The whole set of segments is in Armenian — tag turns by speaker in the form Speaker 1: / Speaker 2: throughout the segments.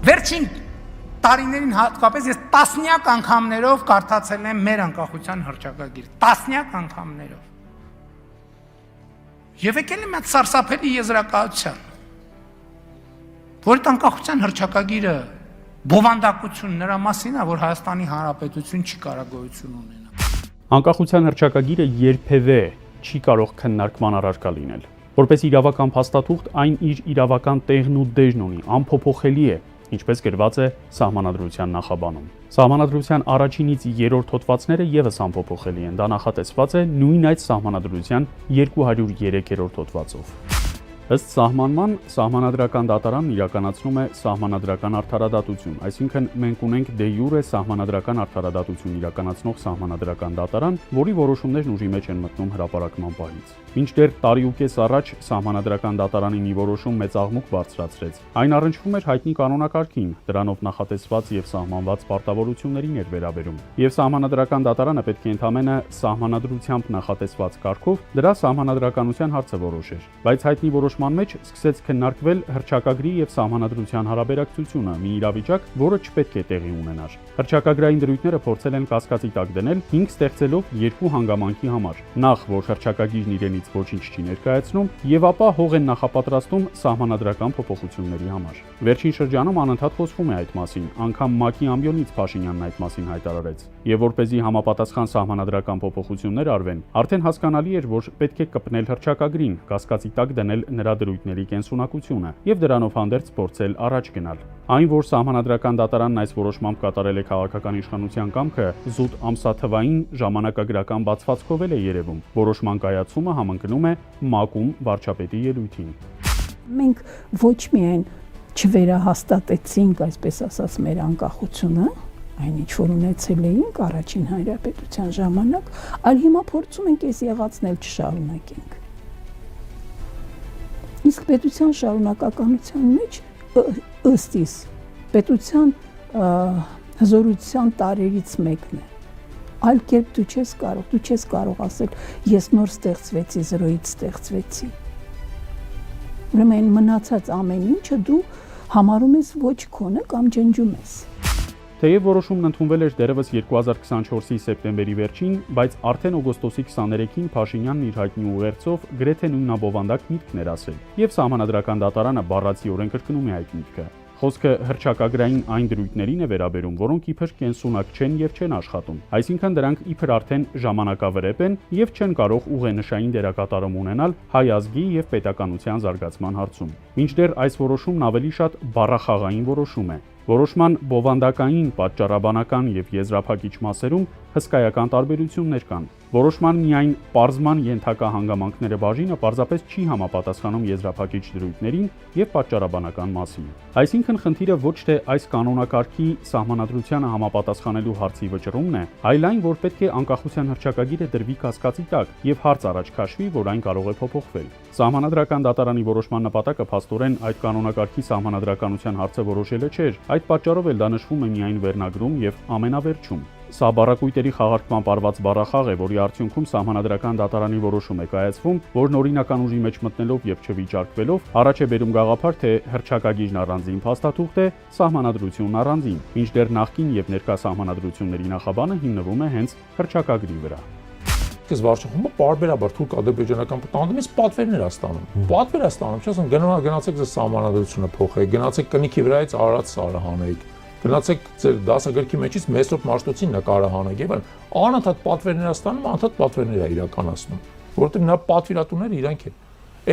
Speaker 1: Վերջին տարիներին հատկապես ես տասնյակ անգամներով կարդացել եմ մեր անկախության հռչակագիր, տասնյակ անգամներով։ Եվ եկել եմ այդ սարսափելի եզրակացության, որ այդ անկախության հռչակագիրը բովանդակություն նրա մասին է, որ Հայաստանի Հանրապետություն չի կարող գոյություն ունենա։
Speaker 2: Անկախության հռչակագիրը երբևէ չի կարող քննարկման առարկա լինել։ Որպես իրավական փաստաթուղթ այն իր իրավական տեղն ու դերն ունի, անփոփոխելի է, ինչպես գրված է Սահմանադրության նախաբանում։ Սահմանադրության առաջինից երրորդ հոդվածները ևս անփոփոխելի են, դա նախատեսված է նույն այդ Սահմանադրության 203-րդ հոդվածով։ Ըստ սահմանման, Սահմանադրական դատարանն իրականացնում է սահմանադրական արդարադատություն, այսինքն մենք ունենք դե յուրե սահմանադրական արդարադատություն իրականացնող Սահմանադրական դատարան, որի որոշումներն ուժի մեջ են մտնում հրապարակման պահից։ Մինչդեռ տարի ու կես առաջ Սահմանադրական դատարանի մի որոշում մեծ աղմուկ բարձրացրեց։ Այն առնչվում էր հայտնի կանոնակարգին, դրանով նախատեսված եւ սահմանված պարտավորություններին էր վերաբերում։ Եվ Սահմանադրական դատարանը պետք է ընդամենը սահմանադրությամբ նախատեսված կարգով դրա սահմանադրականության հարցը որոշեր, բայց հայտնի որոշման մեջ սկսեց քննարկվել հռչակագրի եւ սահմանադրության հարաբերակցությունը, մի իրավիճակ, որը չպետք է տեղի ունենար։ Հռչակագրային դրույթները փորձել են կասկածի տակ դնել, հինգ ստեղծելով երկու հանգամանքի համար։ Նախ, որ հռչակագիրն իրենից ոչինչ չի ներկայացնում, եւ ապա հող են նախապատրաստում սահմանադրական փոփոխությունների համար։ Վերջին շրջանում անընդհատ խոսվում է այդ մասին, անգամ ՄԱԿ-ի ամբիոնից Փաշինյանն այդ մասին հայտարարեց։ Եվ որպեսզի համապատասխան սահմանադրական փոփոխություններ արվեն, արդեն հասկանալի էր, որ պետք է կպնել հռչակագրին, կասկածի տակ դնել նրա դրույթների կենսունակությունը եւ դրանով հանդերձ փորձել առաջ գնալ։ Այն, որ Սահմանադրական դատարանն այս որոշմամբ կատարել է քաղաքական իշխանության կամքը, զուտ ամսաթվային ժամանակագրական բացվածքով է երևում։ Որոշման կայացումը համընկնում է ՄԱԿ-ում վարչապետի ելույթին։
Speaker 3: Մենք ոչ միայն չվերահաստատեցինք, այսպես ասած, մեր անկախությունը, այն ինչ որ ունեցել էինք առաջին հանրապետության ժամանակ, այլ հիմա փորձում ենք այս եղածն էլ չշարունակենք։ Իսկ պետության շարունակականության մեջ ըստ իս պետության հզորության տարերից մեկն է։ Այլ կերպ դու չես կարող ասել ես նոր ստեղծվեցի, զրոյից ստեղծվեցի։ Ուրեմն մնացած ամեն ինչը դու համարում ես ոչ քոնը կամ ջնջում ես։
Speaker 2: Թեև որոշումն ընդունվել էր դեռևս 2024-ի սեպտեմբերի վերջին, բայց արդեն օգոստոսի 23-ին Փաշինյանն իր հայտնի ուղերձով գրեթե նույնաբովանդակ միտքն էր ասել, եւ Սահմանադրական դատարանը բառացիորեն կրկնում է այդ միտքը։ Խոսքը հռչակագրային այն դրույթներին է վերաբերում, որոնք իբր կենսունակ չեն եւ չեն աշխատում, այսինքն դրանք իբր արդեն ժամանակավրեպ են եւ չեն կարող ուղենշային դերակատարում ունենալ հայ ազգի եւ պետականության զարգացման հարցում։ Մինչդեռ այս որոշումն ավելի շատ բառախաղային որոշում է։ Որոշման բովանդակային, պատճառաբանական եւ եզրափակիչ մասերում հսկայական տարբերություններ կան։ Որոշման միայն պարզման ենթակա հանգամանքները բաժինը պարզապես չի համապատասխանում եզրափակիչ դրույթներին եւ պատճառաբանական մասին։ Այսինքն խնդիրը ոչ թե այս կանոնակարգի սահմանադրությանը համապատասխանելու հարցի վճռումն է, այլ այն, որ պետք է անկախության հռչակագիրը դրվի կասկածի տակ եւ հարց առաջ քաշվի, որ այն կարող է փոփոխվել։ Սահմանադրական դատարանի որոշման նպատակը փաստորեն այդ կանոնակարգի սահմանադրականության հարցը որոշելը չէր, այդ պատճառով էլ դա նշվում է միայն վերնագրում եւ ամենավերջում։ Սա բառակույտերի խաղարկման արված բառախաղ է, որի արդյունքում Սահմանադրական դատարանի որոշում է կայացվում, որն օրինական ուժի մեջ մտնելով եւ չվիճարկվելով առաջ է բերում գաղափար, թե հռչակագիրն առանձին փաստաթուղթ է, սահմանադրությունն առանձին, մինչդեռ նախկին եւ ներկա սահմանադրությունների նախաբանը հիմնվում է հենց հռչակագրի վրա։
Speaker 4: Ես վարչախումբը պարբերաբար թուրք-ադրբեջանական տանդեմից պատվերներ է ստանում։ Պատվեր է ստանում, չասեմ, գնացեք ձեր սահմանադրությունը փոխեք, գնացեք կնիքի վրայից Արարատ սարը հանեք, գնացեք ձեր դասագրքի մեջից Մեսրոպ Մաշտոցին նկարը հանեք եւ այլն։ Անընդհատ պատվերներ է ստանում, անընդհատ պատվերներ է իրականացնում, որովհետեւ նա պատվիրատուները իրանք են։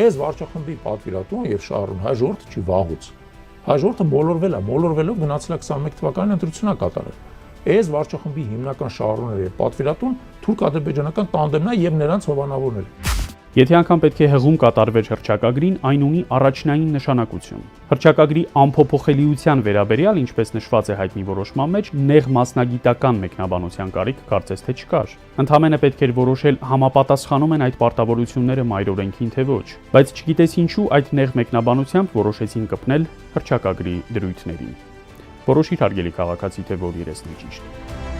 Speaker 4: Այս վարչախմբի պատվիրատուն եւ շարուն հայ ժողովուրդը չի վաղուց։ Հայ ժողովուրդը մոլորվելով գնացել է 21 թվականին ընտրությունա կատարել։ Այս վարչախմբի հիմնական շահառուները եւ պատվիրատուն թուրք-ադրբեջանական տանդեմն է եւ նրանց հովանավորները։
Speaker 2: Եթե անգամ պետք է հղում կատարվեր հռչակագրին, այն ունի առաջնային նշանակություն։ Հռչակագրի անփոփոխելիության վերաբերյալ, ինչպես նշված է հայտնի որոշման մեջ, նեղ մասնագիտական մեկնաբանության կարիք կարծես թե չկար։ Ընդհանրապես պետք էր որոշել համապատասխանում են այդ պարտավորությունները մայրօրենքին թե ոչ, բայց չգիտես ինչու այդ նեղ մեկնաբանությամբ որոշեցին կպնել հռչակագրի դրույթներին։ Որոշիր հարգելի քաղաքացի, թե որ երեսն է ճիշտ։